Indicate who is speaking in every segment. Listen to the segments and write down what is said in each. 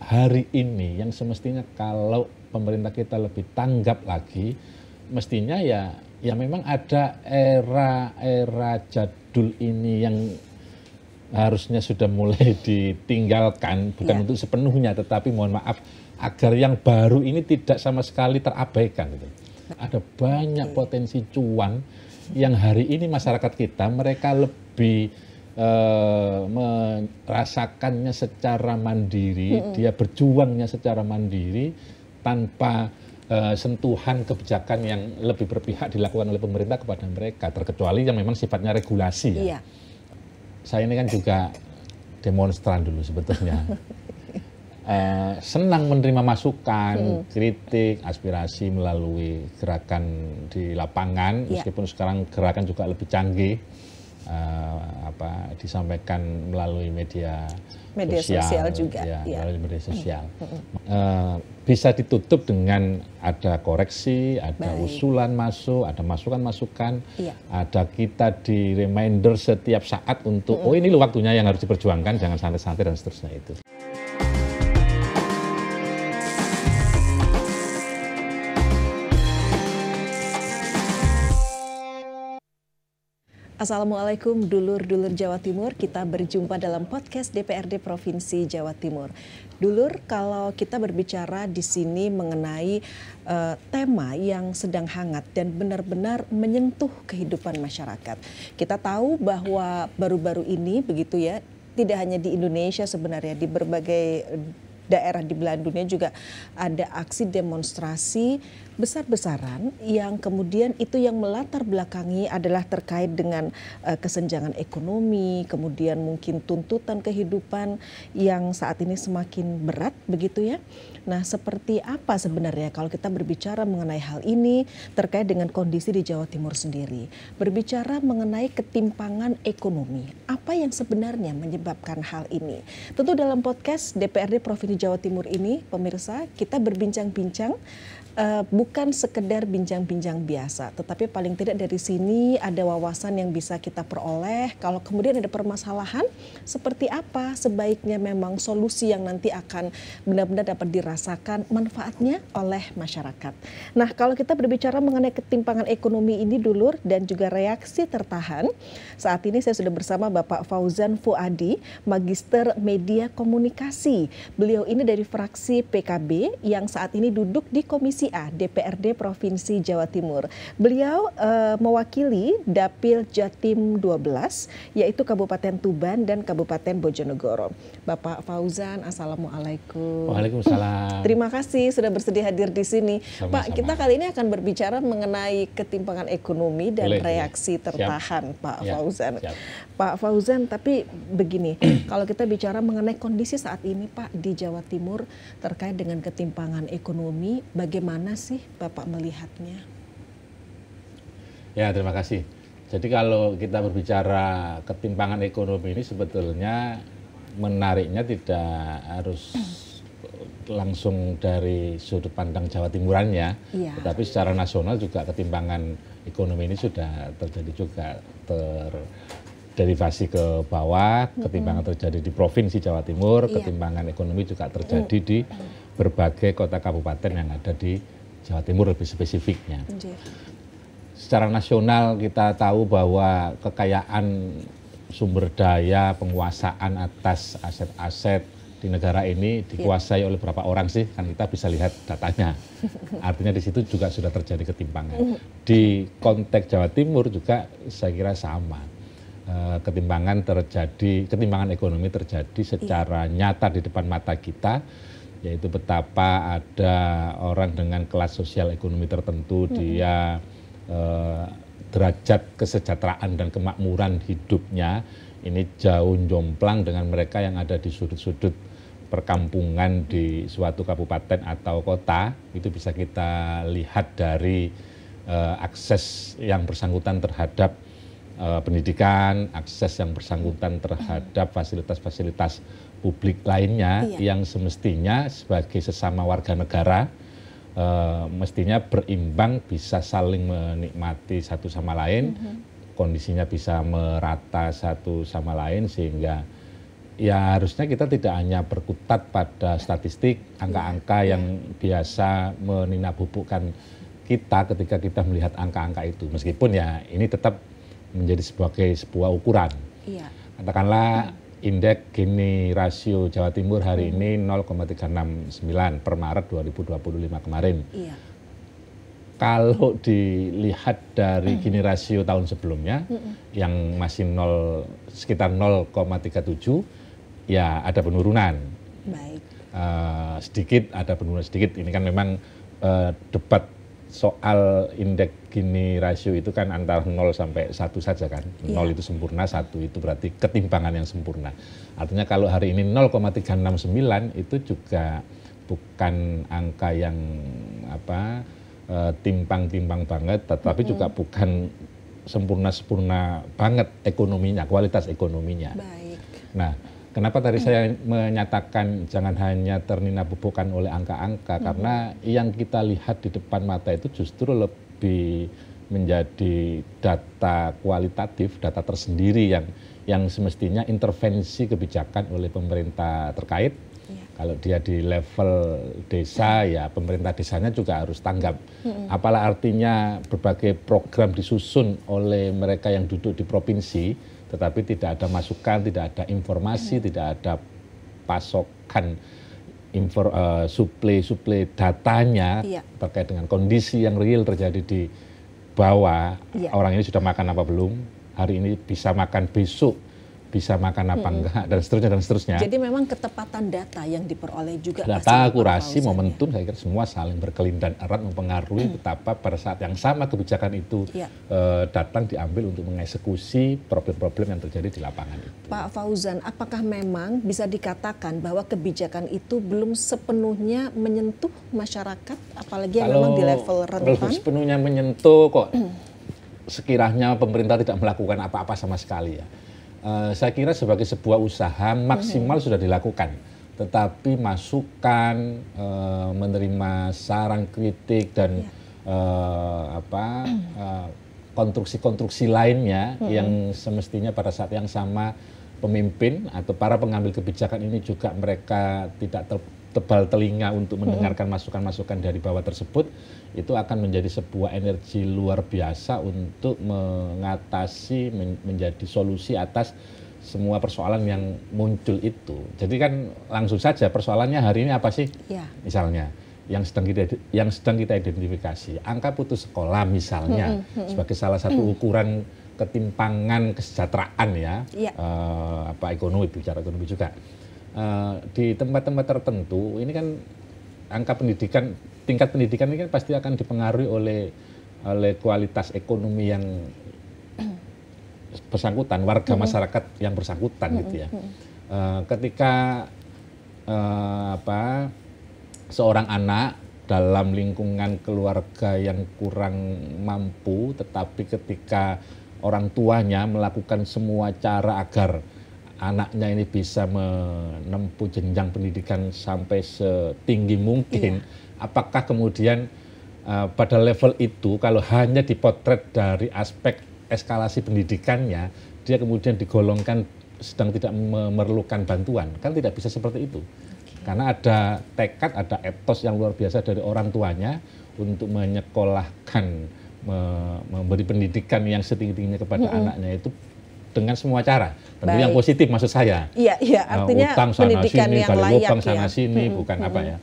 Speaker 1: hari ini yang semestinya kalau pemerintah kita lebih tanggap lagi, mestinya ya memang ada era jadul ini yang harusnya sudah mulai ditinggalkan, bukan untuk sepenuhnya, tetapi mohon maaf agar yang baru ini tidak sama sekali terabaikan. Gitu. Ada banyak potensi cuan yang hari ini masyarakat kita mereka lebih merasakannya secara mandiri, dia berjuangnya secara mandiri tanpa sentuhan kebijakan yang lebih berpihak dilakukan oleh pemerintah kepada mereka, terkecuali yang memang sifatnya regulasi ya. Iya. Saya ini kan juga demonstran dulu sebetulnya. Senang menerima masukan, kritik, aspirasi melalui gerakan di lapangan, meskipun sekarang gerakan juga lebih canggih. Disampaikan melalui media sosial juga melalui media sosial. Bisa ditutup dengan ada koreksi, ada usulan masuk, ada masukan-masukan, ada kita di reminder setiap saat untuk oh ini loh waktunya yang harus diperjuangkan, jangan santai-santai dan seterusnya itu.
Speaker 2: Assalamualaikum dulur-dulur Jawa Timur, kita berjumpa dalam podcast DPRD Provinsi Jawa Timur. Dulur, kalau kita berbicara di sini mengenai tema yang sedang hangat dan benar-benar menyentuh kehidupan masyarakat. Kita tahu bahwa baru-baru ini begitu ya, tidak hanya di Indonesia sebenarnya, di berbagai daerah di belahan dunia juga ada aksi demonstrasi besar-besaran yang kemudian itu yang melatar belakangi adalah terkait dengan kesenjangan ekonomi, kemudian mungkin tuntutan kehidupan yang saat ini semakin berat begitu ya. Nah, seperti apa sebenarnya kalau kita berbicara mengenai hal ini terkait dengan kondisi di Jawa Timur sendiri? Berbicara mengenai ketimpangan ekonomi, apa yang sebenarnya menyebabkan hal ini? Tentu dalam podcast DPRD Provinsi Jawa Timur ini, pemirsa, kita berbincang-bincang bukan sekedar bincang-bincang biasa, tetapi paling tidak dari sini ada wawasan yang bisa kita peroleh. Kalau kemudian ada permasalahan, seperti apa sebaiknya memang solusi yang nanti akan benar-benar dapat dirasakan manfaatnya oleh masyarakat. Nah, kalau kita berbicara mengenai ketimpangan ekonomi ini dulur dan juga reaksi tertahan, saat ini saya sudah bersama Bapak Fauzan Fuadi, Magister Media Komunikasi. Beliau ini dari fraksi PKB yang saat ini duduk di Komisi A DPRD Provinsi Jawa Timur. Beliau mewakili Dapil Jatim 12 yaitu Kabupaten Tuban dan Kabupaten Bojonegoro. Bapak Fauzan, assalamualaikum.
Speaker 1: Waalaikumsalam.
Speaker 2: Terima kasih sudah bersedia hadir di sini.
Speaker 1: Sama-sama.
Speaker 2: Pak, kita kali ini akan berbicara mengenai ketimpangan ekonomi dan reaksi tertahan. Siap. Pak Fauzan. Siap. Pak Fauzan, tapi begini, kalau kita bicara mengenai kondisi saat ini Pak di Jawa Timur terkait dengan ketimpangan ekonomi, bagaimana sih Bapak melihatnya?
Speaker 1: Ya, terima kasih. Jadi kalau kita berbicara ketimpangan ekonomi ini sebetulnya menariknya tidak harus langsung dari sudut pandang Jawa Timurannya, tetapi secara nasional juga ketimpangan ekonomi ini sudah terjadi juga, derivasi ke bawah, ketimpangan terjadi di Provinsi Jawa Timur, ketimpangan ekonomi juga terjadi di berbagai kota kabupaten yang ada di Jawa Timur lebih spesifiknya. Secara nasional kita tahu bahwa kekayaan sumber daya, penguasaan atas aset-aset di negara ini dikuasai oleh berapa orang sih, kan kita bisa lihat datanya. Artinya di situ juga sudah terjadi ketimpangan. Di konteks Jawa Timur juga saya kira sama. Ketimpangan ekonomi terjadi secara nyata di depan mata kita, yaitu betapa ada orang dengan kelas sosial ekonomi tertentu, dia derajat kesejahteraan dan kemakmuran hidupnya ini jauh jomplang dengan mereka yang ada di sudut-sudut perkampungan di suatu kabupaten atau kota. Itu bisa kita lihat dari akses yang bersangkutan terhadap pendidikan, akses yang bersangkutan terhadap fasilitas-fasilitas publik lainnya yang semestinya sebagai sesama warga negara mestinya berimbang, bisa saling menikmati satu sama lain, kondisinya bisa merata satu sama lain sehingga ya harusnya kita tidak hanya berkutat pada statistik, angka-angka yang biasa meninabubukkan kita ketika kita melihat angka-angka itu. Meskipun ya ini tetap menjadi sebuah ukuran.
Speaker 2: Iya.
Speaker 1: Katakanlah indeks Gini rasio Jawa Timur hari ini 0,369 per Maret 2025 kemarin.
Speaker 2: Iya.
Speaker 1: Kalau dilihat dari Gini rasio tahun sebelumnya yang masih sekitar 0,37, ya ada penurunan.
Speaker 2: Baik.
Speaker 1: Sedikit ada penurunan sedikit. Ini kan memang debat soal indeks Gini rasio itu kan antara 0 sampai 1 saja kan. 0 itu sempurna, 1 itu berarti ketimpangan yang sempurna. Artinya kalau hari ini 0,369 itu juga bukan angka yang timpang-timpang banget, tetapi juga bukan sempurna banget ekonominya, kualitas ekonominya.
Speaker 2: Baik.
Speaker 1: Nah, kenapa tadi saya menyatakan jangan hanya terninabubukkan oleh angka-angka, karena yang kita lihat di depan mata itu justru lebih menjadi data kualitatif, data tersendiri yang semestinya intervensi kebijakan oleh pemerintah terkait. Kalau dia di level desa, ya pemerintah desanya juga harus tanggap. Apalah artinya berbagai program disusun oleh mereka yang duduk di provinsi, tetapi tidak ada masukan, tidak ada informasi, tidak ada pasokan suplai datanya terkait dengan kondisi yang real terjadi di bawah. Orang ini sudah makan apa belum, hari ini bisa makan besok, bisa makan apa enggak, dan seterusnya.
Speaker 2: Jadi memang ketepatan data yang diperoleh juga.
Speaker 1: Data, akurasi, momentum, saya kira semua saling berkelindan erat mempengaruhi betapa pada saat yang sama kebijakan itu datang diambil untuk mengeksekusi problem-problem yang terjadi di lapangan itu.
Speaker 2: Pak Fauzan, apakah memang bisa dikatakan bahwa kebijakan itu belum sepenuhnya menyentuh masyarakat, apalagi yang memang di level rentan?
Speaker 1: Belum sepenuhnya menyentuh kok. Sekiranya pemerintah tidak melakukan apa-apa sama sekali ya. Saya kira sebagai sebuah usaha maksimal sudah dilakukan, tetapi masukan, menerima saran kritik dan konstruksi-konstruksi lainnya yang semestinya pada saat yang sama pemimpin atau para pengambil kebijakan ini juga mereka tidak tebal telinga untuk mendengarkan masukan-masukan dari bawah tersebut, itu akan menjadi sebuah energi luar biasa untuk mengatasi, menjadi solusi atas semua persoalan yang muncul itu. Jadi kan langsung saja persoalannya hari ini apa sih? Misalnya yang sedang kita identifikasi, angka putus sekolah misalnya sebagai salah satu ukuran ketimpangan kesejahteraan ya, ekonomi, bicara ekonomi juga. Di tempat-tempat tertentu ini kan angka pendidikan, tingkat pendidikan ini kan pasti akan dipengaruhi oleh kualitas ekonomi yang bersangkutan, warga masyarakat yang bersangkutan gitu ya. Ketika seorang anak dalam lingkungan keluarga yang kurang mampu, tetapi ketika orang tuanya melakukan semua cara agar anaknya ini bisa menempuh jenjang pendidikan sampai setinggi mungkin, apakah kemudian pada level itu kalau hanya dipotret dari aspek eskalasi pendidikannya, dia kemudian digolongkan sedang tidak memerlukan bantuan? Kan tidak bisa seperti itu. Karena ada tekad, ada etos yang luar biasa dari orang tuanya untuk menyekolahkan, memberi pendidikan yang setinggi-tingginya kepada anaknya itu dengan semua cara, tentu yang positif maksud saya.
Speaker 2: Iya, artinya
Speaker 1: utang sana
Speaker 2: pendidikan
Speaker 1: sini,
Speaker 2: yang
Speaker 1: gali
Speaker 2: layak
Speaker 1: lubang sana sini, bukan apa ya.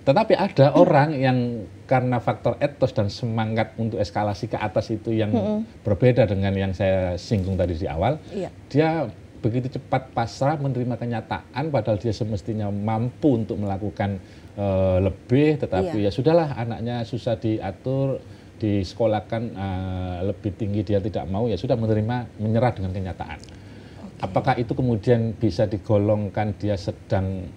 Speaker 1: Tetapi ada orang yang karena faktor etos dan semangat untuk eskalasi ke atas itu yang berbeda dengan yang saya singgung tadi di awal, dia begitu cepat pasrah menerima kenyataan, padahal dia semestinya mampu untuk melakukan lebih, tetapi ya sudahlah, anaknya susah diatur, disekolahkan lebih tinggi dia tidak mau, ya sudah menyerah dengan kenyataan. Apakah itu kemudian bisa digolongkan dia sedang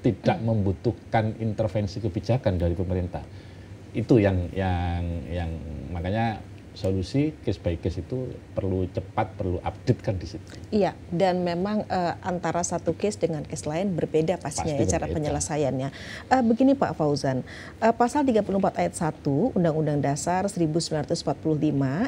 Speaker 1: tidak membutuhkan intervensi kebijakan dari pemerintah? Itu yang makanya solusi case by case itu perlu cepat, perlu update kan di situ.
Speaker 2: Iya, dan memang antara satu case dengan case lain berbeda pastinya ya cara penyelesaiannya. Begini Pak Fauzan, pasal 34 ayat 1 Undang-Undang Dasar 1945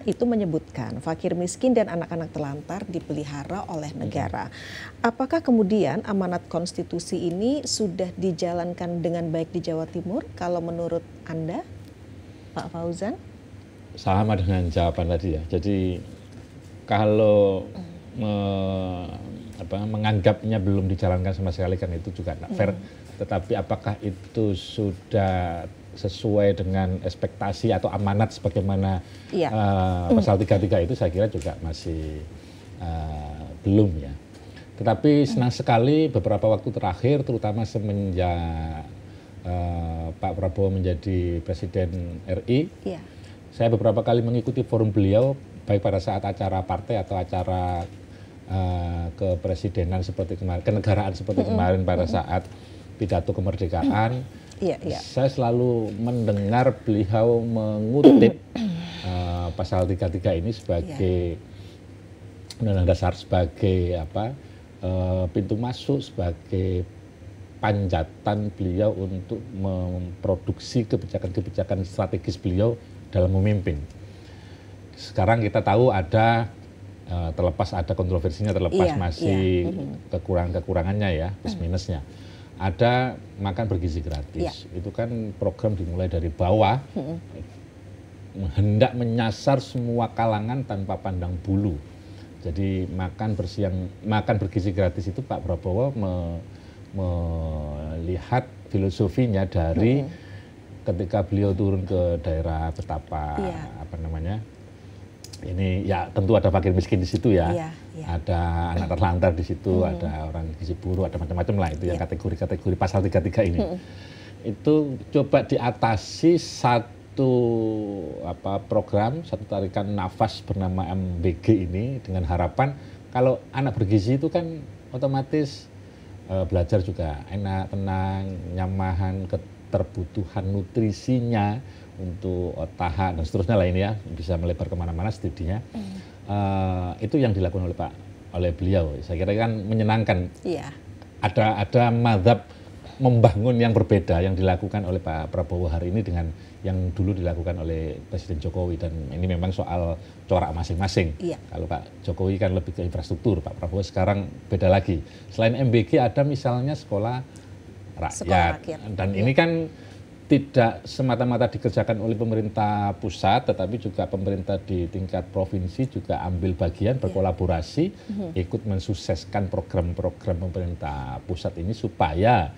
Speaker 2: itu menyebutkan fakir miskin dan anak-anak terlantar dipelihara oleh negara. Apakah kemudian amanat konstitusi ini sudah dijalankan dengan baik di Jawa Timur kalau menurut Anda, Pak Fauzan?
Speaker 1: Sama dengan jawaban tadi ya. Jadi kalau menganggapnya belum dijalankan sama sekali kan itu juga tidak fair. Tetapi apakah itu sudah sesuai dengan ekspektasi atau amanat sebagaimana pasal 33 itu saya kira juga masih belum ya. Tetapi senang sekali beberapa waktu terakhir terutama semenjak Pak Prabowo menjadi Presiden RI. Saya beberapa kali mengikuti forum beliau, baik pada saat acara partai atau acara kepresidenan seperti kemarin, kenegaraan seperti kemarin pada saat pidato kemerdekaan. Saya selalu mendengar beliau mengutip pasal 33 ini sebagai Undang-Undang Dasar sebagai pintu masuk, sebagai panjatan beliau untuk memproduksi kebijakan-kebijakan strategis beliau dalam memimpin. Sekarang kita tahu ada terlepas ada kontroversinya, terlepas masih kekurangan-kekurangannya ya, plus minusnya. Ada makan bergizi gratis. Itu kan program dimulai dari bawah, hendak menyasar semua kalangan tanpa pandang bulu. Jadi makan bergizi gratis itu Pak Prabowo melihat filosofinya dari ketika beliau turun ke daerah betapa ini ya tentu ada fakir miskin di situ ya, ada anak terlantar di situ, ada orang gizi buruk, ada macam-macam lah itu yang kategori-kategori pasal 33 ini. Itu coba diatasi satu program, satu tarikan nafas bernama MBG ini dengan harapan kalau anak bergizi itu kan otomatis belajar juga enak, tenang, nyamahan, keterbutuhan nutrisinya untuk otak dan seterusnya lain ya, bisa melebar kemana-mana studinya. Itu yang dilakukan oleh beliau. Saya kira kan menyenangkan. Ada mazhab membangun yang berbeda yang dilakukan oleh Pak Prabowo hari ini dengan yang dulu dilakukan oleh Presiden Jokowi, dan ini memang soal corak masing-masing. Kalau Pak Jokowi kan lebih ke infrastruktur, Pak Prabowo sekarang beda lagi. Selain MBG ada misalnya sekolah rakyat. Dan ini kan tidak semata-mata dikerjakan oleh pemerintah pusat, tetapi juga pemerintah di tingkat provinsi juga ambil bagian, berkolaborasi, ikut mensukseskan program-program pemerintah pusat ini supaya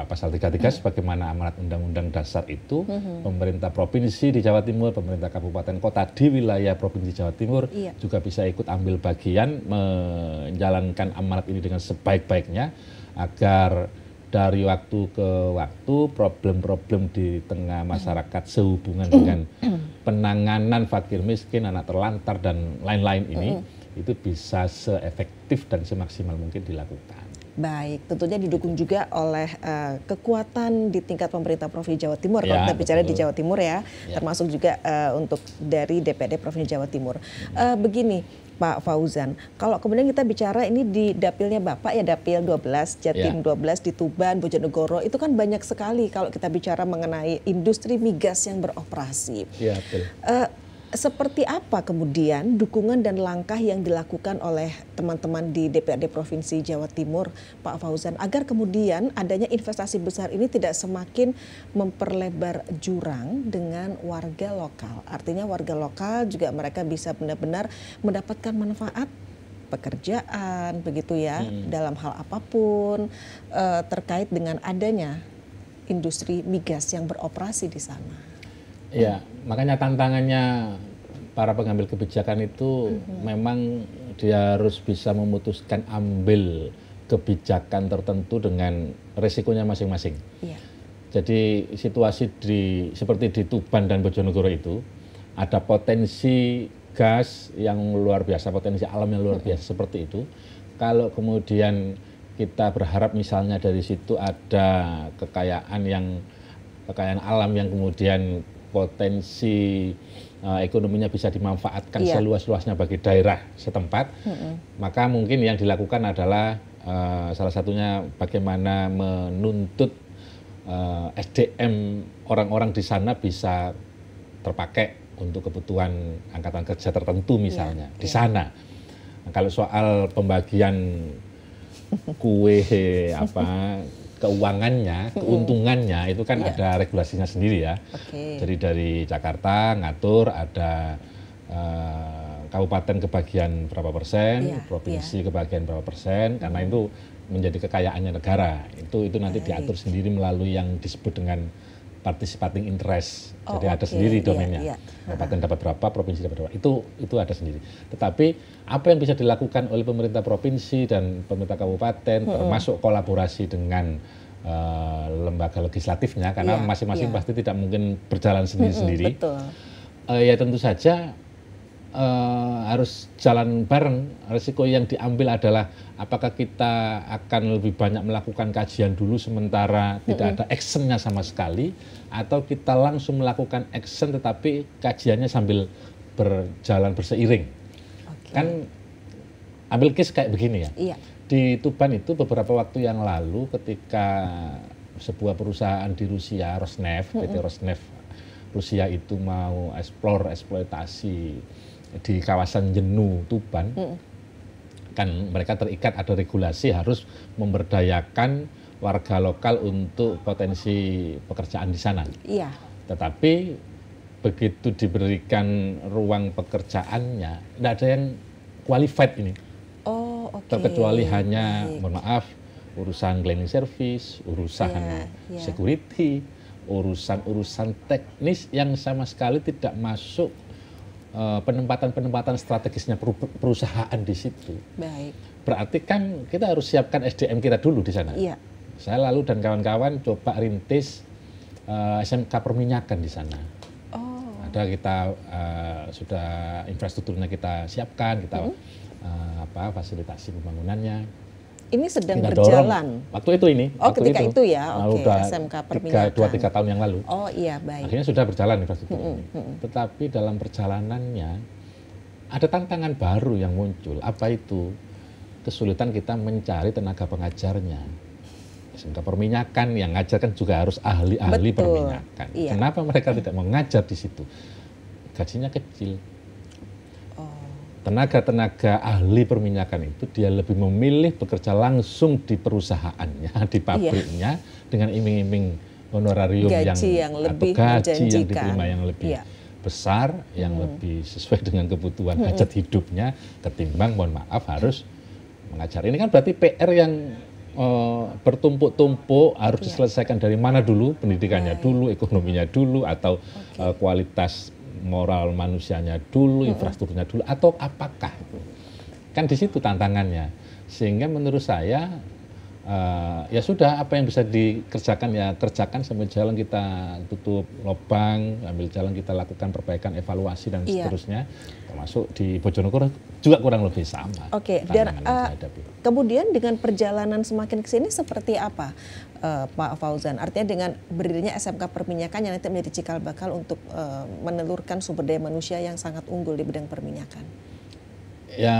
Speaker 1: pasal 33 sebagaimana amanat Undang-Undang Dasar itu, pemerintah provinsi di Jawa Timur, pemerintah kabupaten kota di wilayah provinsi Jawa Timur juga bisa ikut ambil bagian menjalankan amanat ini dengan sebaik-baiknya agar dari waktu ke waktu problem-problem di tengah masyarakat sehubungan dengan penanganan fakir miskin, anak terlantar dan lain-lain ini itu bisa seefektif dan semaksimal mungkin dilakukan.
Speaker 2: Baik, tentunya didukung juga oleh kekuatan di tingkat pemerintah Provinsi Jawa Timur, kalau kita bicara di Jawa Timur ya, termasuk juga untuk dari DPRD Provinsi Jawa Timur. Begini Pak Fauzan, kalau kemudian kita bicara ini di dapilnya Bapak ya, Dapil 12, Jatim 12 di Tuban, Bojonegoro, itu kan banyak sekali kalau kita bicara mengenai industri migas yang beroperasi. Betul. Seperti apa kemudian dukungan dan langkah yang dilakukan oleh teman-teman di DPRD Provinsi Jawa Timur, Pak Fauzan, agar kemudian adanya investasi besar ini tidak semakin memperlebar jurang dengan warga lokal. Artinya warga lokal juga mereka bisa benar-benar mendapatkan manfaat pekerjaan begitu ya, dalam hal apapun terkait dengan adanya industri migas yang beroperasi di sana.
Speaker 1: Ya, makanya tantangannya para pengambil kebijakan itu memang dia harus bisa memutuskan ambil kebijakan tertentu dengan resikonya masing-masing. Jadi situasi seperti di Tuban dan Bojonegoro itu ada potensi gas yang luar biasa, potensi alam yang luar biasa seperti itu. Kalau kemudian kita berharap misalnya dari situ ada kekayaan alam yang kemudian potensi ekonominya bisa dimanfaatkan seluas-luasnya bagi daerah setempat, maka mungkin yang dilakukan adalah salah satunya bagaimana menuntut SDM orang-orang di sana bisa terpakai untuk kebutuhan angkatan kerja tertentu misalnya di sana. Nah, kalau soal pembagian kue keuangannya, keuntungannya itu kan ada regulasinya sendiri ya. Jadi dari Jakarta ngatur ada kabupaten kebagian berapa persen, provinsi kebagian berapa persen, karena itu menjadi kekayaannya negara. Itu nanti diatur sendiri melalui yang disebut dengan participating interest. Jadi ada sendiri domainnya. Kabupaten dapat berapa, provinsi dapat berapa. Itu ada sendiri. Tetapi apa yang bisa dilakukan oleh pemerintah provinsi dan pemerintah kabupaten, termasuk kolaborasi dengan lembaga legislatifnya, karena masing-masing pasti tidak mungkin berjalan sendiri-sendiri. Ya tentu saja harus jalan bareng. Risiko yang diambil adalah apakah kita akan lebih banyak melakukan kajian dulu sementara tidak ada actionnya sama sekali, atau kita langsung melakukan action tetapi kajiannya sambil berjalan berseiring. Kan ambil case kayak begini ya. Di Tuban itu beberapa waktu yang lalu ketika sebuah perusahaan di Rusia, Rosneft, PT Rosneft Rusia itu mau eksploitasi di kawasan Jenu Tuban, kan mereka terikat ada regulasi harus memberdayakan warga lokal untuk potensi pekerjaan di sana. Tetapi begitu diberikan ruang pekerjaannya, tidak ada yang qualified ini. Terkecuali hanya, mohon maaf, urusan cleaning service, urusan security, urusan teknis yang sama sekali tidak masuk penempatan strategisnya perusahaan di situ. Berarti kan kita harus siapkan SDM kita dulu di sana. Saya lalu dan kawan-kawan coba rintis SMK perminyakan di sana. Ada kita sudah infrastrukturnya kita siapkan, kita fasilitasi pembangunannya.
Speaker 2: Ini sedang
Speaker 1: kita
Speaker 2: berjalan.
Speaker 1: Dorong. Waktu itu ini.
Speaker 2: Ketika itu ya.
Speaker 1: SMK perminyakan. 2-3 tahun yang lalu.
Speaker 2: Baik.
Speaker 1: Akhirnya sudah berjalan infrastruktur ini. Tetapi dalam perjalanannya ada tantangan baru yang muncul. Apa itu? Kesulitan kita mencari tenaga pengajarnya. SMK perminyakan yang ngajar kan juga harus ahli-ahli perminyakan. Kenapa mereka tidak mau ngajar di situ? Gajinya kecil. Tenaga-tenaga ahli perminyakan itu dia lebih memilih bekerja langsung di perusahaannya, di pabriknya, dengan iming-iming honorarium gaji yang diterima yang lebih besar, yang lebih sesuai dengan kebutuhan hajat hidupnya, ketimbang mohon maaf harus mengajar. Ini kan berarti PR yang bertumpuk-tumpuk harus diselesaikan dari mana dulu, pendidikannya dulu, ekonominya dulu, atau kualitas moral manusianya dulu, infrastrukturnya dulu, atau apakah? Kan di situ tantangannya. Sehingga menurut saya ya sudah, apa yang bisa dikerjakan ya kerjakan, sambil jalan kita tutup lubang, sambil jalan kita lakukan perbaikan, evaluasi dan seterusnya. Termasuk di Bojonegoro juga kurang lebih sama.
Speaker 2: Dan kemudian dengan perjalanan semakin ke sini seperti apa, Pak Fauzan? Artinya dengan berdirinya SMK perminyakan yang nanti menjadi cikal bakal untuk menelurkan sumber daya manusia yang sangat unggul di bidang perminyakan. Ya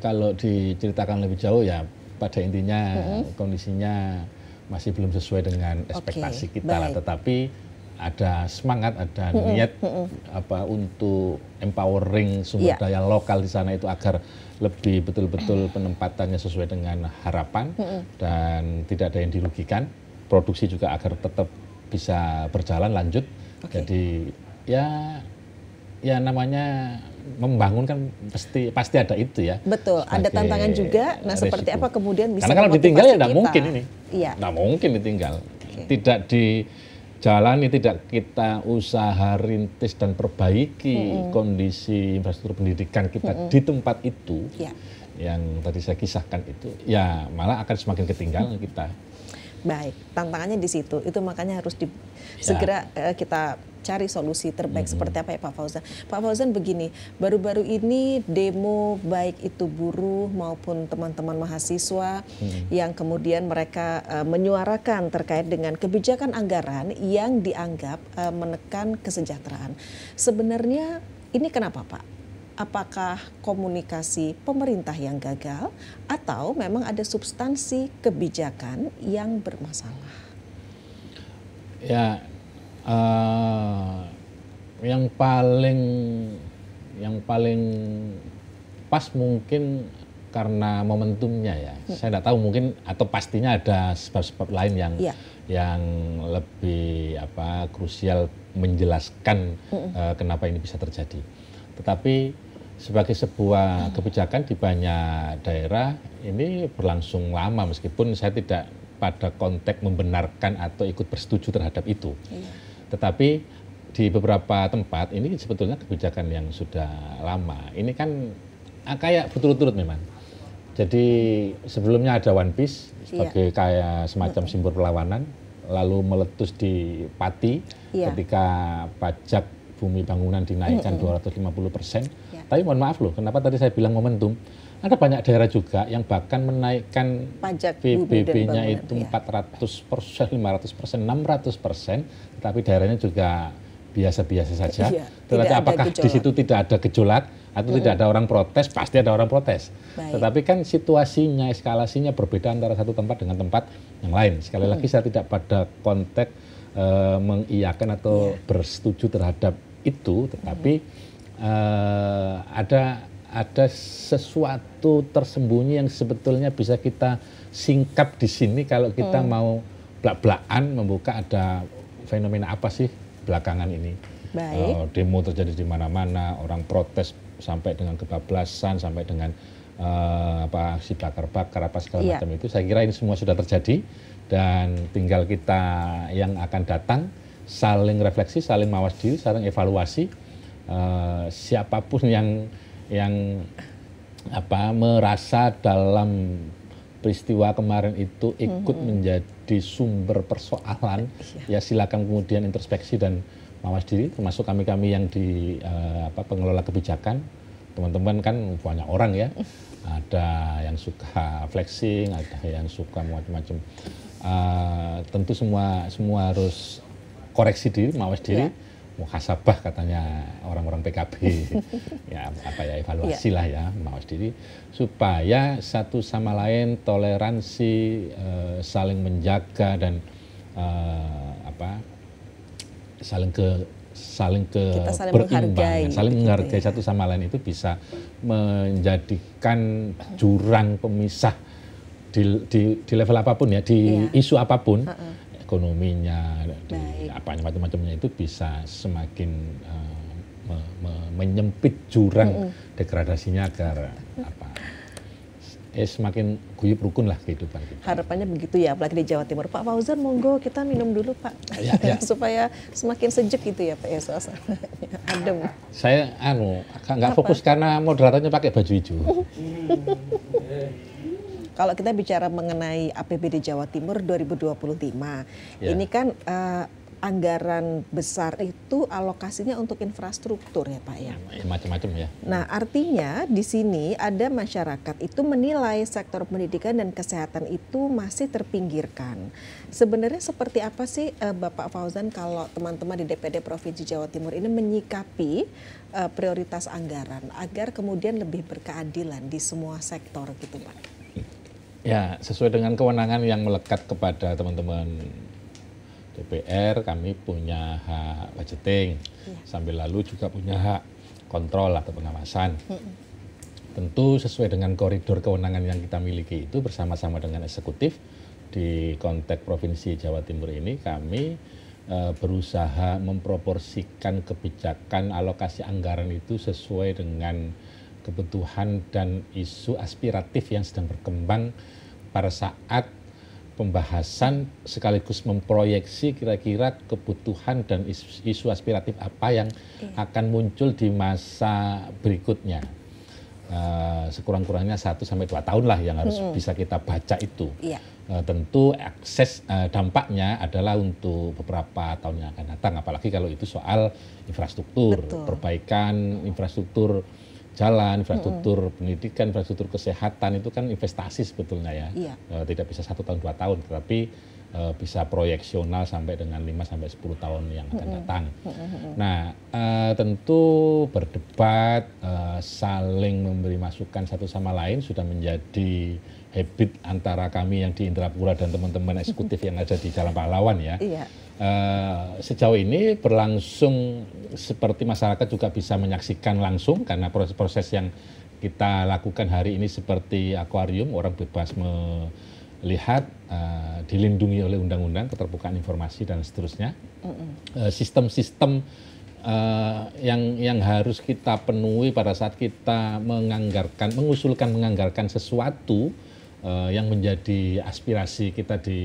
Speaker 1: kalau diceritakan lebih jauh ya pada intinya kondisinya masih belum sesuai dengan ekspektasi kita lah, tetapi ada semangat, ada niat untuk empowering sumber daya lokal di sana itu agar lebih betul-betul penempatannya sesuai dengan harapan dan tidak ada yang dirugikan. Produksi juga agar tetap bisa berjalan lanjut. Jadi ya namanya membangun kan pasti ada itu ya.
Speaker 2: Betul, ada tantangan juga. Nah, seperti apa kemudian bisa?
Speaker 1: Karena kalau ditinggal ya tidak mungkin ini. Tidak mungkin ditinggal. Tidak dijalani, tidak kita usaha rintis dan perbaiki kondisi infrastruktur pendidikan kita di tempat itu, yang tadi saya kisahkan itu, ya malah akan semakin ketinggalan kita.
Speaker 2: Baik, tantangannya di situ. Itu makanya harus segera kita cari solusi terbaik seperti apa ya Pak Fauzan. Pak Fauzan begini, baru-baru ini demo baik itu buruh maupun teman-teman mahasiswa yang kemudian mereka menyuarakan terkait dengan kebijakan anggaran yang dianggap menekan kesejahteraan. Sebenarnya ini kenapa Pak? Apakah komunikasi pemerintah yang gagal atau memang ada substansi kebijakan yang bermasalah?
Speaker 1: Ya, yang paling pas mungkin karena momentumnya ya. Saya tidak tahu mungkin atau pastinya ada sebab-sebab lain yang lebih krusial menjelaskan kenapa ini bisa terjadi. Tetapi sebagai sebuah kebijakan di banyak daerah ini berlangsung lama meskipun saya tidak pada konteks membenarkan atau ikut bersetuju terhadap itu. Tetapi di beberapa tempat ini sebetulnya kebijakan yang sudah lama. Ini kan kayak berturut-turut memang. Jadi sebelumnya ada One Piece sebagai kayak semacam simbol perlawanan, lalu meletus di Pati ketika pajak bumi bangunan dinaikkan 250%. Tapi mohon maaf loh, kenapa tadi saya bilang momentum? Ada banyak daerah juga yang bahkan menaikkan
Speaker 2: pajak
Speaker 1: PBB-nya itu 400%, 500%, 600%, tetapi daerahnya juga biasa-biasa saja. Tetapi apakah di situ tidak ada gejolak atau tidak ada orang protes? Pasti ada orang protes. Tetapi kan situasinya, eskalasinya berbeda antara satu tempat dengan tempat yang lain. Sekali lagi saya tidak pada konteks mengiyakan atau bersetuju terhadap itu, tetapi ada sesuatu tersembunyi yang sebetulnya bisa kita singkap di sini kalau kita mau belak-belakan membuka ada fenomena apa sih belakangan ini. Demo terjadi di mana-mana, orang protes sampai dengan kebablasan, sampai dengan aksi bakar-bakar apa segala macam itu. Saya kira ini semua sudah terjadi dan tinggal kita yang akan datang saling refleksi, saling mawas diri, saling evaluasi. Siapapun yang merasa dalam peristiwa kemarin itu ikut menjadi sumber persoalan, ya silakan kemudian introspeksi dan mawas diri, termasuk kami-kami yang di pengelola kebijakan. Teman-teman kan banyak orang ya, ada yang suka flexing, ada yang suka macam-macam. Tentu semua harus koreksi diri, mawas diri. Muhasabah katanya orang-orang PKB, evaluasi lah ya, mawas diri supaya satu sama lain toleransi, saling menjaga dan saling berimbangan, saling menghargai satu sama lain itu bisa menjadikan jurang pemisah di level apapun ya, di isu apapun. Ekonominya, macam-macamnya itu bisa semakin menyempit jurang degradasinya agar semakin guyup rukun lah kehidupan kita.
Speaker 2: Harapannya begitu ya, apalagi di Jawa Timur. Pak Fauzan, monggo kita minum dulu Pak, supaya semakin sejuk gitu ya Pak ya suasananya, adem. Saya
Speaker 1: nggak fokus karena moderatornya pakai baju hijau.
Speaker 2: Kalau kita bicara mengenai APBD Jawa Timur 2025, ini kan anggaran besar itu alokasinya untuk infrastruktur ya Pak ya.
Speaker 1: Macam-macam ya.
Speaker 2: Nah artinya di sini ada masyarakat itu menilai sektor pendidikan dan kesehatan itu masih terpinggirkan. Sebenarnya seperti apa sih Bapak Fauzan kalau teman-teman di DPD Provinsi Jawa Timur ini menyikapi prioritas anggaran agar kemudian lebih berkeadilan di semua sektor gitu Pak?
Speaker 1: Ya, sesuai dengan kewenangan yang melekat kepada teman-teman DPR, kami punya hak budgeting, sambil lalu juga punya hak kontrol atau pengawasan. Tentu sesuai dengan koridor kewenangan yang kita miliki itu bersama-sama dengan eksekutif di konteks Provinsi Jawa Timur ini kami berusaha memproporsikan kebijakan alokasi anggaran itu sesuai dengan kebutuhan dan isu aspiratif yang sedang berkembang pada saat pembahasan sekaligus memproyeksi kira-kira kebutuhan dan isu aspiratif apa yang akan muncul di masa berikutnya. sekurang-kurangnya 1 sampai 2 tahun lah yang harus bisa kita baca itu.
Speaker 2: Iya.
Speaker 1: Tentu akses dampaknya adalah untuk beberapa tahun yang akan datang, apalagi kalau itu soal infrastruktur, perbaikan infrastruktur jalan, infrastruktur pendidikan, infrastruktur kesehatan, itu kan investasi sebetulnya ya.
Speaker 2: Iya.
Speaker 1: Tidak bisa 1 tahun 2 tahun, tetapi bisa proyeksional sampai dengan 5 sampai 10 tahun yang akan datang. Nah, tentu berdebat, saling memberi masukan satu sama lain sudah menjadi habit antara kami yang di Indrapura dan teman-teman eksekutif yang ada di Jalan Pahlawan ya.
Speaker 2: Iya.
Speaker 1: Sejauh ini berlangsung seperti masyarakat juga bisa menyaksikan langsung, karena proses-proses yang kita lakukan hari ini seperti akuarium, orang bebas melihat, dilindungi oleh undang-undang keterbukaan informasi dan seterusnya. Sistem-sistem yang harus kita penuhi pada saat kita mengusulkan menganggarkan sesuatu yang menjadi aspirasi kita di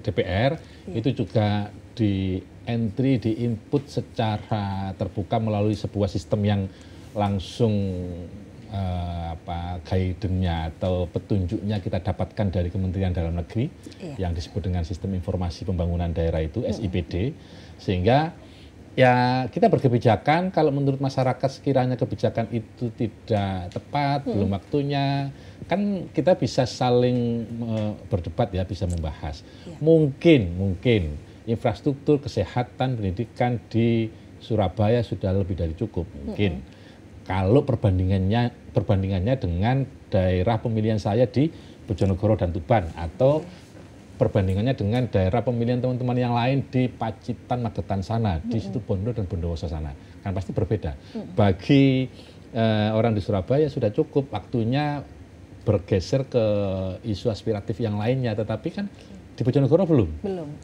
Speaker 1: DPR, itu juga di input secara terbuka melalui sebuah sistem yang langsung guidance-nya atau petunjuknya kita dapatkan dari Kementerian Dalam Negeri yang disebut dengan Sistem Informasi Pembangunan Daerah itu, SIPD, sehingga ya kita berkebijakan kalau menurut masyarakat sekiranya kebijakan itu tidak tepat, belum waktunya, kan kita bisa saling berdebat ya, bisa membahas. Mungkin infrastruktur kesehatan pendidikan di Surabaya sudah lebih dari cukup, mungkin. Kalau perbandingannya dengan daerah pemilihan saya di Bojonegoro dan Tuban, atau perbandingannya dengan daerah pemilihan teman-teman yang lain di Pacitan, Magetan sana, di Situbondo dan Bondowoso sana, kan pasti berbeda. Bagi orang di Surabaya sudah cukup, waktunya bergeser ke isu aspiratif yang lainnya, tetapi kan di Bojonegoro belum,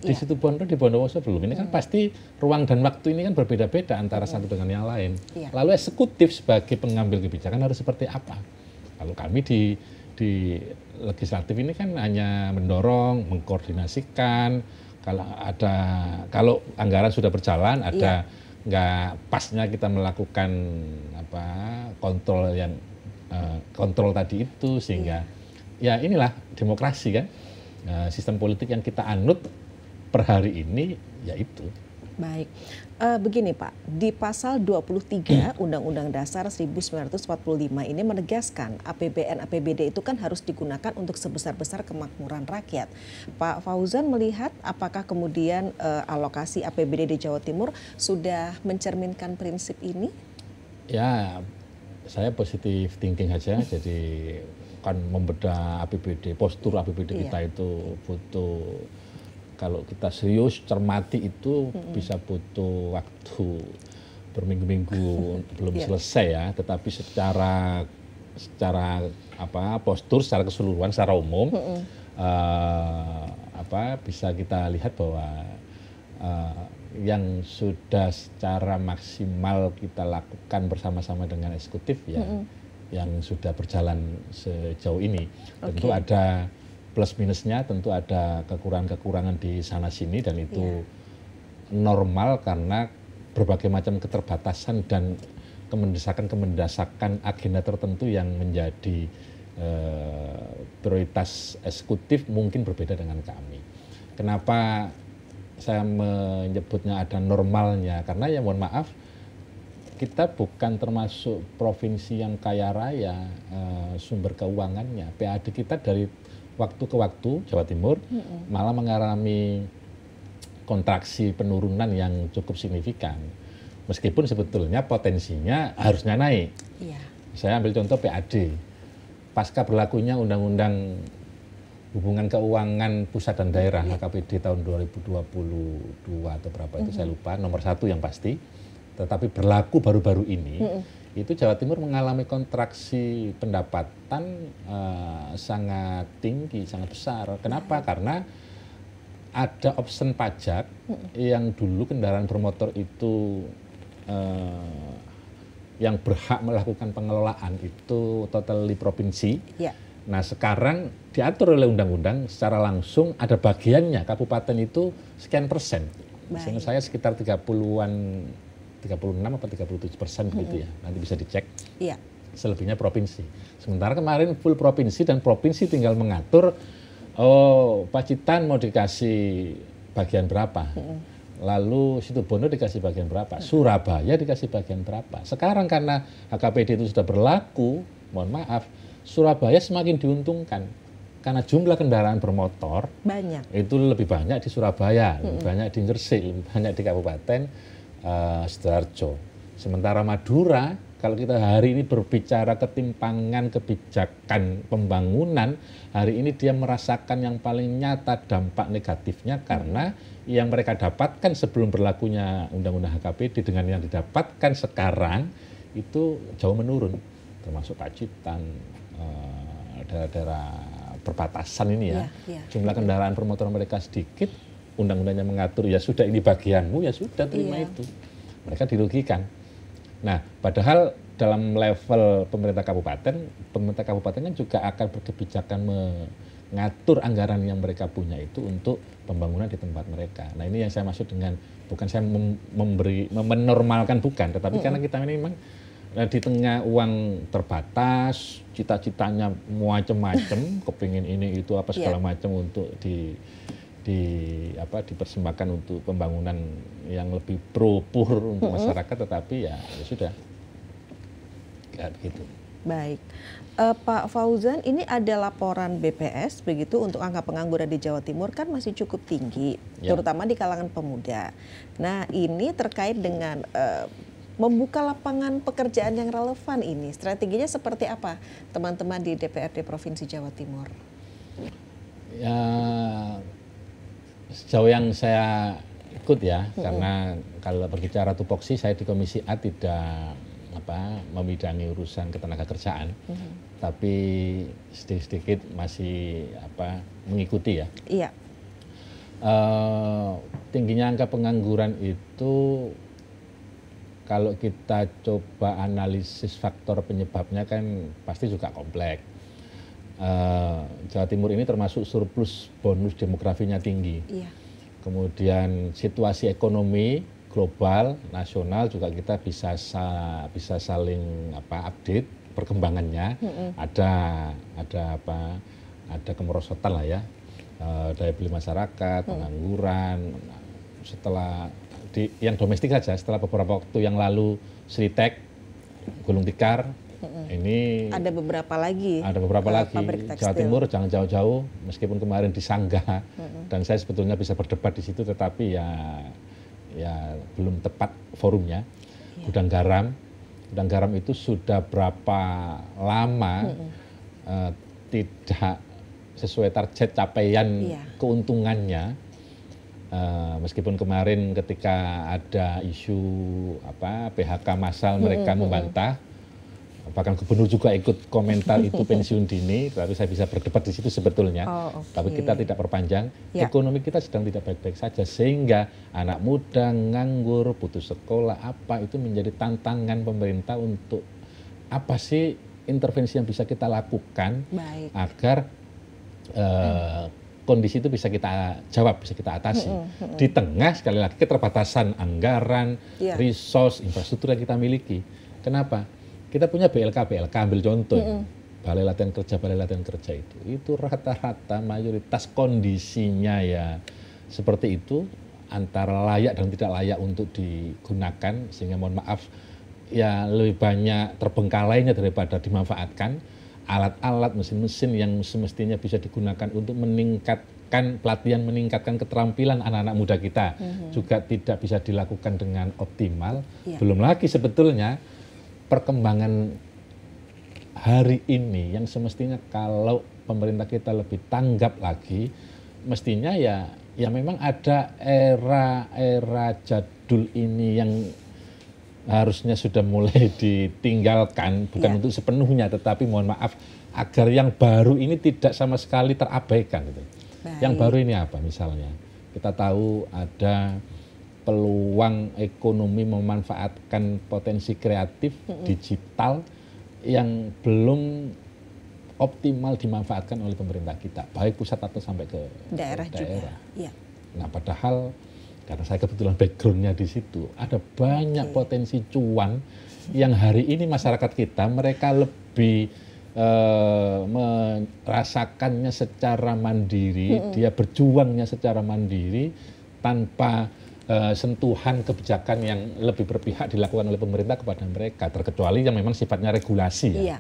Speaker 1: di Situbondo, di Bondowoso belum. Ini kan pasti ruang dan waktu ini kan berbeda-beda antara satu dengan yang lain. Lalu eksekutif sebagai pengambil kebijakan harus seperti apa? Kalau kami di legislatif ini kan hanya mendorong, mengkoordinasikan. Kalau anggaran sudah berjalan, ada nggak pasnya kita melakukan kontrol tadi itu, sehingga ya inilah demokrasi kan. Sistem politik yang kita anut per hari ini yaitu.
Speaker 2: Baik, begini Pak, di pasal 23 Undang-Undang Dasar 1945 ini menegaskan APBN APBD itu kan harus digunakan untuk sebesar-besar kemakmuran rakyat. Pak Fauzan melihat apakah kemudian alokasi APBD di Jawa Timur sudah mencerminkan prinsip ini?
Speaker 1: Ya, saya positif thinking aja, jadi kan membedah APBD, postur APBD kita itu butuh, kalau kita serius cermati itu bisa butuh waktu berminggu-minggu belum selesai ya, tetapi secara postur secara keseluruhan, secara umum bisa kita lihat bahwa yang sudah secara maksimal kita lakukan bersama-sama dengan eksekutif ya, yang sudah berjalan sejauh ini. Tentu ada plus minusnya, tentu ada kekurangan-kekurangan di sana sini, dan itu normal karena berbagai macam keterbatasan dan kemendesakan agenda tertentu yang menjadi prioritas eksekutif mungkin berbeda dengan kami. Kenapa saya menyebutnya ada normalnya? Karena ya mohon maaf, kita bukan termasuk provinsi yang kaya raya sumber keuangannya. PAD kita dari waktu ke waktu, Jawa Timur malah mengalami kontraksi penurunan yang cukup signifikan. Meskipun sebetulnya potensinya harusnya naik. Saya ambil contoh PAD. Pasca berlakunya Undang-Undang Hubungan Keuangan Pusat dan Daerah HKPD tahun 2022 atau berapa itu saya lupa, nomor 1 yang pasti. Tetapi berlaku baru-baru ini, itu Jawa Timur mengalami kontraksi pendapatan sangat tinggi, sangat besar. Kenapa? Karena ada option pajak yang dulu kendaraan bermotor itu yang berhak melakukan pengelolaan itu totally provinsi. Nah sekarang diatur oleh undang-undang secara langsung ada bagiannya, kabupaten itu sekian persen. Sehingga saya sekitar 36 atau 37% begitu ya, nanti bisa dicek. selebihnya provinsi. Sementara kemarin full provinsi dan provinsi tinggal mengatur, oh Pacitan mau dikasih bagian berapa, lalu Situbondo dikasih bagian berapa, Surabaya dikasih bagian berapa. Sekarang karena HKPD itu sudah berlaku, mohon maaf, Surabaya semakin diuntungkan karena jumlah kendaraan bermotor
Speaker 2: banyak.
Speaker 1: Itu lebih banyak di Surabaya, lebih banyak di Gresik, lebih banyak di Kabupaten Sidoarjo. Sementara Madura, kalau kita hari ini berbicara ketimpangan kebijakan pembangunan, hari ini dia merasakan yang paling nyata dampak negatifnya karena yang mereka dapatkan sebelum berlakunya Undang-Undang HKPD dengan yang didapatkan sekarang itu jauh menurun, termasuk Pacitan, daerah-daerah perbatasan ini ya. Jumlah kendaraan bermotor mereka sedikit, undang-undangnya mengatur ya sudah ini bagianmu, ya sudah terima itu. Mereka dirugikan. Nah, padahal dalam level pemerintah kabupaten kan juga akan berkebijakan mengatur anggaran yang mereka punya itu untuk pembangunan di tempat mereka. Nah, ini yang saya maksud dengan bukan saya menormalkan bukan, tetapi karena kita ini memang di tengah uang terbatas, cita-citanya macam-macam, kepingin ini itu apa segala macam untuk dipersembahkan untuk pembangunan yang lebih pro-pur untuk masyarakat, tetapi ya sudah kayak begitu.
Speaker 2: Baik, Pak Fauzan, ini ada laporan BPS begitu untuk angka pengangguran di Jawa Timur kan masih cukup tinggi, terutama di kalangan pemuda. Nah, ini terkait dengan membuka lapangan pekerjaan yang relevan ini, strateginya seperti apa teman-teman di DPRD Provinsi Jawa Timur?
Speaker 1: Ya, sejauh yang saya ikut ya, karena kalau berbicara tupoksi saya di Komisi A tidak memidangi urusan ketenagakerjaan, tapi sedikit-sedikit masih mengikuti ya.
Speaker 2: Iya.
Speaker 1: Tingginya angka pengangguran itu kalau kita coba analisis faktor penyebabnya kan pasti juga kompleks. Jawa Timur ini termasuk surplus bonus demografinya tinggi. Iya. Kemudian situasi ekonomi global, nasional juga kita bisa saling update perkembangannya. Ada kemerosotan lah ya, daya beli masyarakat, pengangguran. Setelah yang domestik saja, setelah beberapa waktu yang lalu Sritek, Gulung Tikar, ini
Speaker 2: ada beberapa lagi.
Speaker 1: Ada beberapa lagi. Jawa Timur jangan jauh-jauh, meskipun kemarin disanggah dan saya sebetulnya bisa berdebat di situ, tetapi ya belum tepat forumnya. Gudang garam itu sudah berapa lama tidak sesuai target capaian keuntungannya. Meskipun kemarin ketika ada isu PHK massal mereka membantah, bahkan gubernur juga ikut komentar itu pensiun dini, tapi saya bisa berdebat di situ sebetulnya. Tapi kita tidak perpanjang. Ekonomi kita sedang tidak baik-baik saja, sehingga anak muda nganggur, putus sekolah, itu menjadi tantangan pemerintah untuk apa sih intervensi yang bisa kita lakukan agar kondisi itu bisa kita jawab, bisa kita atasi. Di tengah sekali lagi keterbatasan anggaran, resource, infrastruktur yang kita miliki. Kenapa? Kita punya BLK, ambil contoh. Balai Latihan Kerja itu rata-rata mayoritas kondisinya ya seperti itu, antara layak dan tidak layak untuk digunakan, sehingga mohon maaf ya lebih banyak terbengkalainya daripada dimanfaatkan. Alat-alat, mesin-mesin yang semestinya bisa digunakan untuk meningkatkan pelatihan, meningkatkan keterampilan anak-anak muda kita juga tidak bisa dilakukan dengan optimal. Belum lagi sebetulnya perkembangan hari ini yang semestinya kalau pemerintah kita lebih tanggap lagi, mestinya ya memang ada era jadul ini yang harusnya sudah mulai ditinggalkan, bukan untuk sepenuhnya, tetapi mohon maaf agar yang baru ini tidak sama sekali terabaikan. Gitu. Yang baru ini apa misalnya? Kita tahu ada peluang ekonomi memanfaatkan potensi kreatif digital yang belum optimal dimanfaatkan oleh pemerintah kita, baik pusat atau sampai ke daerah. Juga. Ya. Nah, padahal karena saya kebetulan backgroundnya di situ, ada banyak potensi cuan yang hari ini masyarakat kita mereka lebih merasakannya secara mandiri, dia berjuangnya secara mandiri tanpa sentuhan kebijakan yang lebih berpihak dilakukan oleh pemerintah kepada mereka, terkecuali yang memang sifatnya regulasi ya.
Speaker 2: Iya.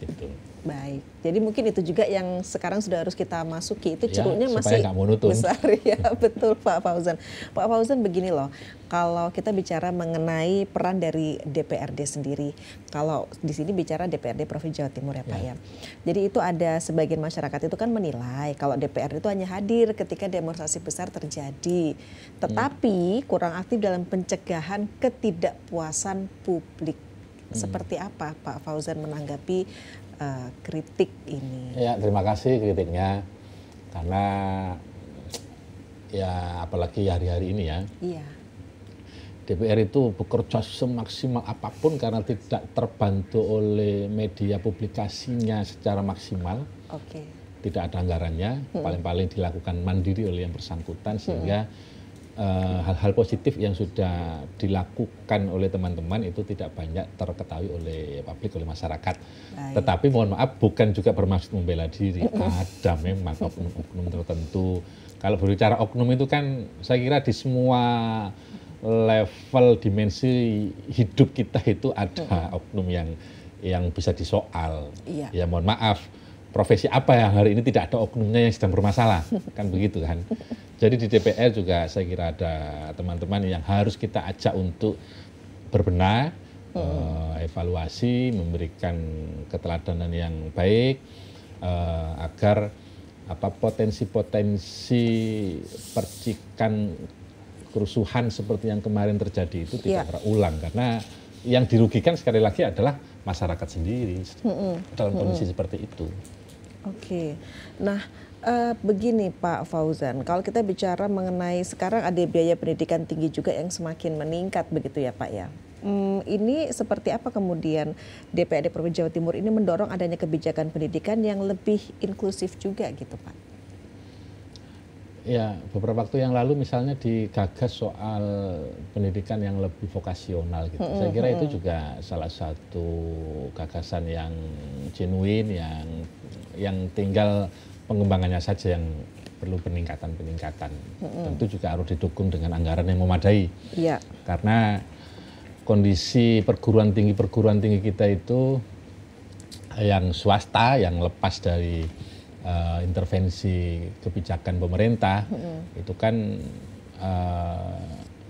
Speaker 1: Gitu.
Speaker 2: Baik, jadi mungkin itu juga yang sekarang sudah harus kita masuki, itu ceruknya
Speaker 1: Ya,
Speaker 2: masih besar ya, betul Pak Fauzan. Pak Fauzan begini loh, kalau kita bicara mengenai peran dari DPRD sendiri, kalau di sini bicara DPRD Provinsi Jawa Timur ya Pak ya. Jadi itu ada sebagian masyarakat itu kan menilai kalau DPRD itu hanya hadir ketika demonstrasi besar terjadi, tetapi kurang aktif dalam pencegahan ketidakpuasan publik. Seperti apa Pak Fauzan menanggapi kritik ini?
Speaker 1: Ya, terima kasih kritiknya, karena ya apalagi hari-hari ini ya,
Speaker 2: iya.
Speaker 1: DPR itu bekerja semaksimal apapun karena tidak terbantu oleh media publikasinya secara maksimal.
Speaker 2: Oke.
Speaker 1: Tidak ada anggarannya, paling-paling dilakukan mandiri oleh yang bersangkutan, sehingga hal-hal positif yang sudah dilakukan oleh teman-teman itu tidak banyak terketahui oleh publik, oleh masyarakat.
Speaker 2: Baik.
Speaker 1: Tetapi mohon maaf, bukan juga bermaksud membela diri. Ada memang oknum-oknum tertentu. Kalau berbicara oknum itu kan saya kira di semua level dimensi hidup kita itu ada oknum yang bisa disoal.
Speaker 2: Iya.
Speaker 1: Ya mohon maaf, profesi apa yang hari ini tidak ada oknumnya yang sedang bermasalah, kan begitu kan. Jadi di DPR juga saya kira ada teman-teman yang harus kita ajak untuk berbenah, evaluasi, memberikan keteladanan yang baik, agar potensi-potensi percikan kerusuhan seperti yang kemarin terjadi itu tidak terulang, karena yang dirugikan sekali lagi adalah masyarakat sendiri dalam kondisi seperti itu.
Speaker 2: Oke, nah begini Pak Fauzan, kalau kita bicara mengenai sekarang ada biaya pendidikan tinggi juga yang semakin meningkat begitu ya Pak ya. Ini seperti apa kemudian DPRD Provinsi Jawa Timur ini mendorong adanya kebijakan pendidikan yang lebih inklusif juga gitu Pak?
Speaker 1: Ya, beberapa waktu yang lalu misalnya digagas soal pendidikan yang lebih vokasional gitu. Saya kira itu juga salah satu gagasan yang genuine, yang tinggal pengembangannya saja yang perlu peningkatan-peningkatan. Tentu juga harus didukung dengan anggaran yang memadai.
Speaker 2: Iya.
Speaker 1: Karena kondisi perguruan tinggi kita itu yang swasta, yang lepas dari intervensi kebijakan pemerintah, itu kan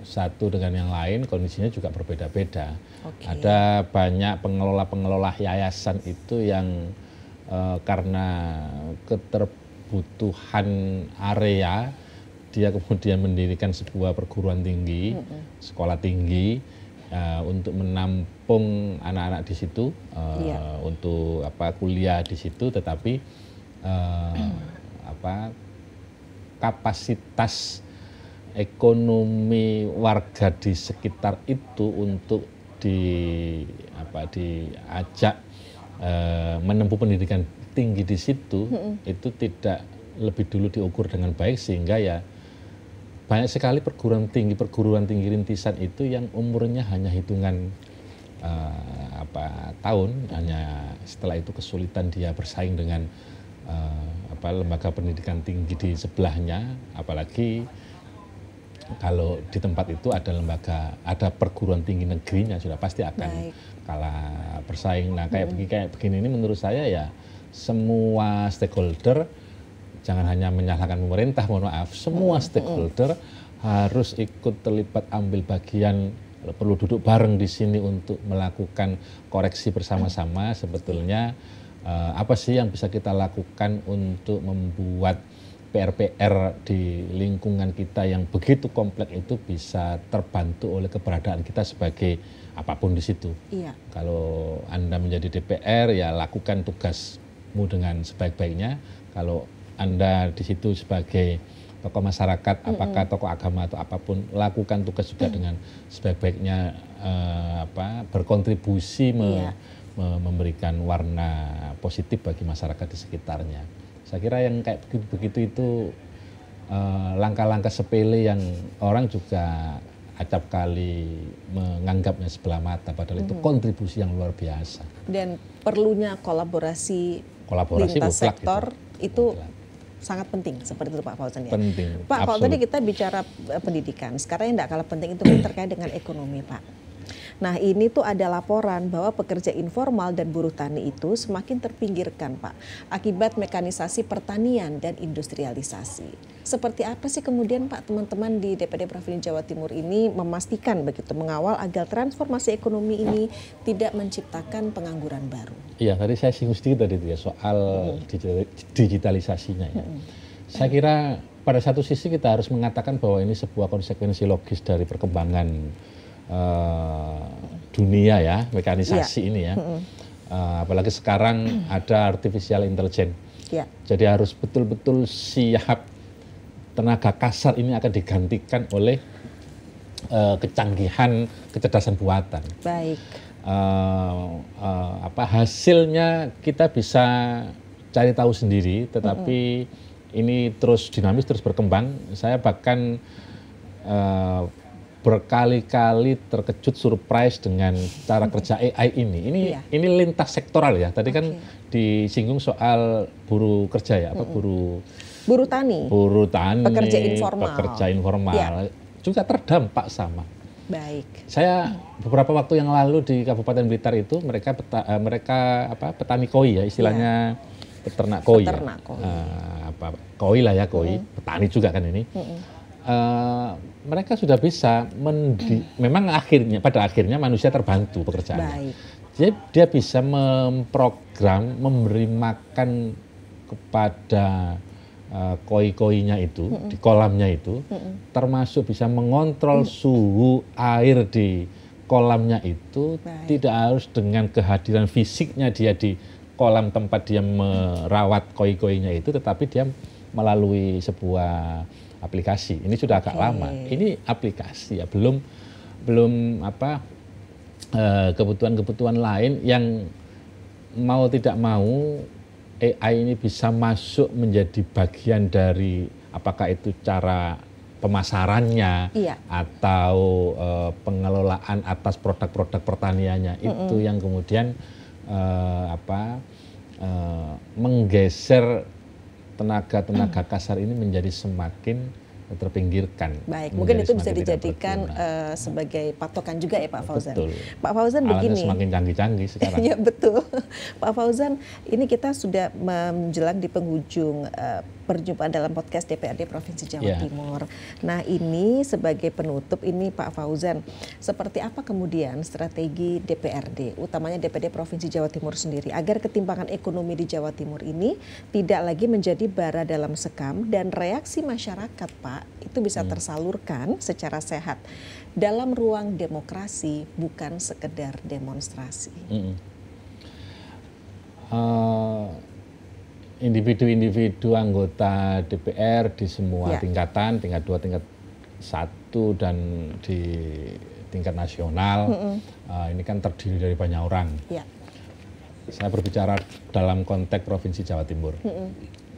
Speaker 1: satu dengan yang lain kondisinya juga berbeda-beda.
Speaker 2: Okay.
Speaker 1: Ada banyak pengelola-pengelola yayasan itu yang karena keterbutuhan area, dia kemudian mendirikan sebuah perguruan tinggi, sekolah tinggi, untuk menampung anak-anak di situ, untuk kuliah di situ, tetapi kapasitas ekonomi warga di sekitar itu untuk diajak menempuh pendidikan tinggi di situ, itu tidak lebih dulu diukur dengan baik, sehingga ya banyak sekali perguruan tinggi rintisan itu yang umurnya hanya hitungan tahun, hanya setelah itu kesulitan dia bersaing dengan lembaga pendidikan tinggi di sebelahnya, apalagi kalau di tempat itu ada perguruan tinggi negerinya, sudah pasti akan kalah bersaing. Nah, kayak begini ini menurut saya ya semua stakeholder, jangan hanya menyalahkan pemerintah, mohon maaf, semua stakeholder harus ikut terlibat, ambil bagian, perlu duduk bareng di sini untuk melakukan koreksi bersama-sama sebetulnya. Apa sih yang bisa kita lakukan untuk membuat PR-PR di lingkungan kita yang begitu kompleks itu bisa terbantu oleh keberadaan kita sebagai apapun di situ.
Speaker 2: Iya.
Speaker 1: Kalau Anda menjadi DPR, ya lakukan tugasmu dengan sebaik-baiknya. Kalau Anda di situ sebagai tokoh masyarakat, apakah tokoh agama atau apapun, lakukan tugas juga dengan sebaik-baiknya, berkontribusi memberikan warna positif bagi masyarakat di sekitarnya. Saya kira yang kayak begitu itu langkah-langkah sepele yang orang juga acap kali menganggapnya sebelah mata, padahal itu kontribusi yang luar biasa.
Speaker 2: Dan perlunya kolaborasi lintas sektor itu sangat penting, seperti itu Pak Fauzan ya.
Speaker 1: Penting.
Speaker 2: Pak, kalau tadi kita bicara pendidikan, sekarang yang tidak kalah penting itu terkait dengan ekonomi Pak. Nah ini tuh ada laporan bahwa pekerja informal dan buruh tani itu semakin terpinggirkan Pak, akibat mekanisasi pertanian dan industrialisasi. Seperti apa sih kemudian Pak teman-teman di DPD Provinsi Jawa Timur ini memastikan begitu, mengawal agar transformasi ekonomi ini tidak menciptakan pengangguran baru?
Speaker 1: Iya, tadi saya singgung sedikit tadi ya soal digitalisasinya ya. Saya kira pada satu sisi kita harus mengatakan bahwa ini sebuah konsekuensi logis dari perkembangan dunia ya, mekanisasi ini ya. Apalagi sekarang ada artificial intelligence. Jadi harus betul-betul siap, tenaga kasar ini akan digantikan oleh kecanggihan kecerdasan buatan.
Speaker 2: Baik.
Speaker 1: Hasilnya kita bisa cari tahu sendiri, tetapi ini terus dinamis, terus berkembang. Saya bahkan berkali-kali terkejut, surprise dengan cara kerja AI ini. Ini lintas sektoral ya. Tadi kan disinggung soal buruh kerja ya, buruh tani, pekerja informal juga terdampak sama.
Speaker 2: Baik.
Speaker 1: Saya beberapa waktu yang lalu di Kabupaten Blitar itu mereka petani koi ya, istilahnya peternak koi. Koi lah ya, koi, petani juga kan ini. Mereka sudah bisa memang pada akhirnya manusia terbantu pekerjaannya. Jadi dia bisa memprogram, memberi makan kepada koi-koinya itu, di kolamnya itu, termasuk bisa mengontrol suhu air di kolamnya itu. Tidak harus dengan kehadiran fisiknya dia di kolam tempat dia merawat koi-koinya itu, tetapi dia melalui sebuah aplikasi. Ini sudah agak lama. Ini aplikasi ya, belum kebutuhan-kebutuhan lain yang mau tidak mau AI ini bisa masuk menjadi bagian dari apakah itu cara pemasarannya atau pengelolaan atas produk-produk pertaniannya itu yang kemudian menggeser tenaga kasar ini menjadi semakin terpinggirkan.
Speaker 2: Baik, mungkin itu bisa dijadikan sebagai patokan juga ya Pak Fauzan.
Speaker 1: Betul.
Speaker 2: Pak Fauzan begini.
Speaker 1: Alatnya semakin canggih-canggih sekarang.
Speaker 2: Ya betul. Pak Fauzan, ini kita sudah menjelang di penghujung perjumpaan dalam podcast DPRD Provinsi Jawa Timur. Nah ini sebagai penutup ini Pak Fauzan, seperti apa kemudian strategi DPRD, utamanya DPD Provinsi Jawa Timur sendiri, agar ketimpangan ekonomi di Jawa Timur ini tidak lagi menjadi bara dalam sekam dan reaksi masyarakat Pak itu bisa tersalurkan secara sehat dalam ruang demokrasi, bukan sekedar demonstrasi.
Speaker 1: Individu-individu anggota DPR di semua tingkatan, tingkat 2, tingkat 1 dan di tingkat nasional, ini kan terdiri dari banyak orang. Saya berbicara dalam konteks Provinsi Jawa Timur.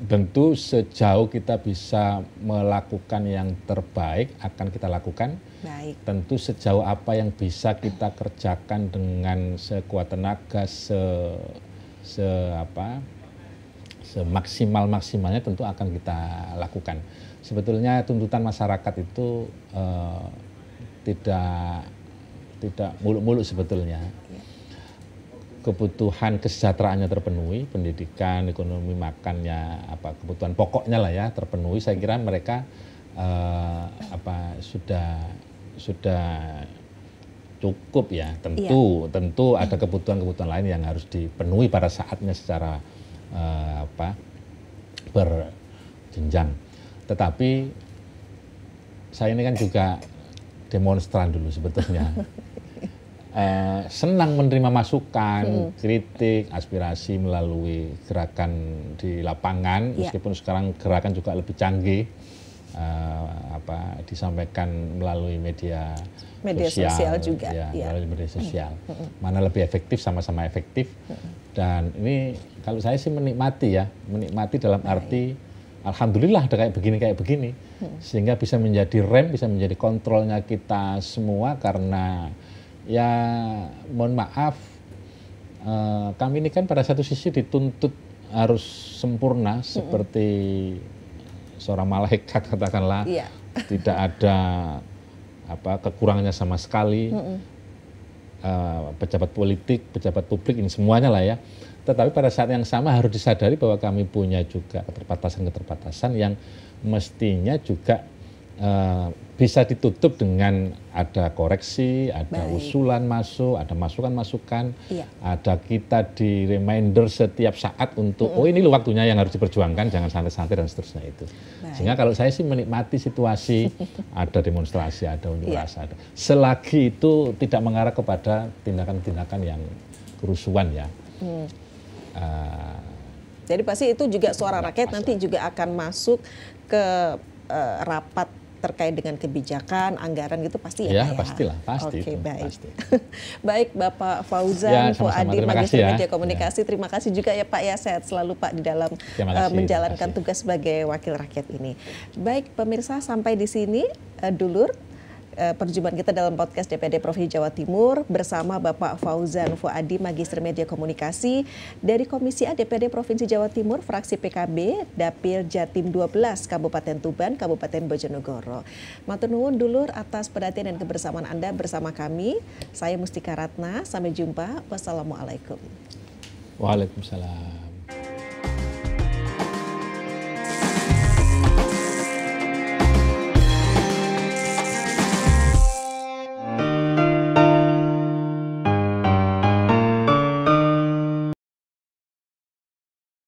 Speaker 1: Tentu sejauh kita bisa melakukan yang terbaik akan kita lakukan.
Speaker 2: Baik.
Speaker 1: Tentu sejauh apa yang bisa kita kerjakan dengan sekuat tenaga, semaksimal-maksimalnya tentu akan kita lakukan. Sebetulnya tuntutan masyarakat itu tidak muluk-muluk sebetulnya. Kebutuhan kesejahteraannya terpenuhi, pendidikan, ekonomi, makannya, kebutuhan pokoknya lah ya terpenuhi. Saya kira mereka sudah cukup ya. Tentu ada kebutuhan-kebutuhan lain yang harus dipenuhi pada saatnya secara berjenjang. Tetapi saya ini kan juga demonstran dulu sebetulnya. Senang menerima masukan, kritik, aspirasi melalui gerakan di lapangan, meskipun sekarang gerakan juga lebih canggih, disampaikan melalui media sosial
Speaker 2: juga,
Speaker 1: melalui media sosial. Mana lebih efektif, sama-sama efektif. Dan ini kalau saya sih menikmati dalam arti alhamdulillah ada kayak begini. Sehingga bisa menjadi rem, bisa menjadi kontrolnya kita semua karena ya mohon maaf, kami ini kan pada satu sisi dituntut harus sempurna seperti seorang malaikat katakanlah, tidak ada kekurangannya sama sekali. Pejabat politik, pejabat publik ini semuanya lah ya. Tetapi pada saat yang sama harus disadari bahwa kami punya juga keterbatasan-keterbatasan yang mestinya juga bisa ditutup dengan ada koreksi, ada usulan masuk, ada masukan-masukan, ada kita di reminder setiap saat untuk oh ini loh waktunya yang harus diperjuangkan, jangan santai-santai dan seterusnya itu. Sehingga kalau saya sih menikmati situasi, ada demonstrasi, ada unjuk rasa, ada. Selagi itu tidak mengarah kepada tindakan-tindakan yang kerusuhan ya.
Speaker 2: Jadi pasti itu juga suara rakyat nanti juga akan masuk ke rapat terkait dengan kebijakan, anggaran gitu pasti ya, Pak ya?
Speaker 1: Pastilah, pasti.
Speaker 2: Oke, baik.
Speaker 1: Pasti.
Speaker 2: Baik, Bapak Fauzan Fuadi, Magister Media Komunikasi, terima kasih juga ya Pak ya, sehat selalu Pak di dalam menjalankan tugas sebagai wakil rakyat ini. Baik, pemirsa, sampai di sini dulur perjumpaan kita dalam podcast DPRD Provinsi Jawa Timur bersama Bapak Fauzan Fuadi, Magister Media Komunikasi dari Komisi A DPRD Provinsi Jawa Timur, fraksi PKB, Dapil Jatim 12, Kabupaten Tuban, Kabupaten Bojonegoro. Matur nuwun dulur atas perhatian dan kebersamaan Anda bersama kami. Saya Mustika Ratna, sampai jumpa. Wassalamualaikum.
Speaker 1: Waalaikumsalam.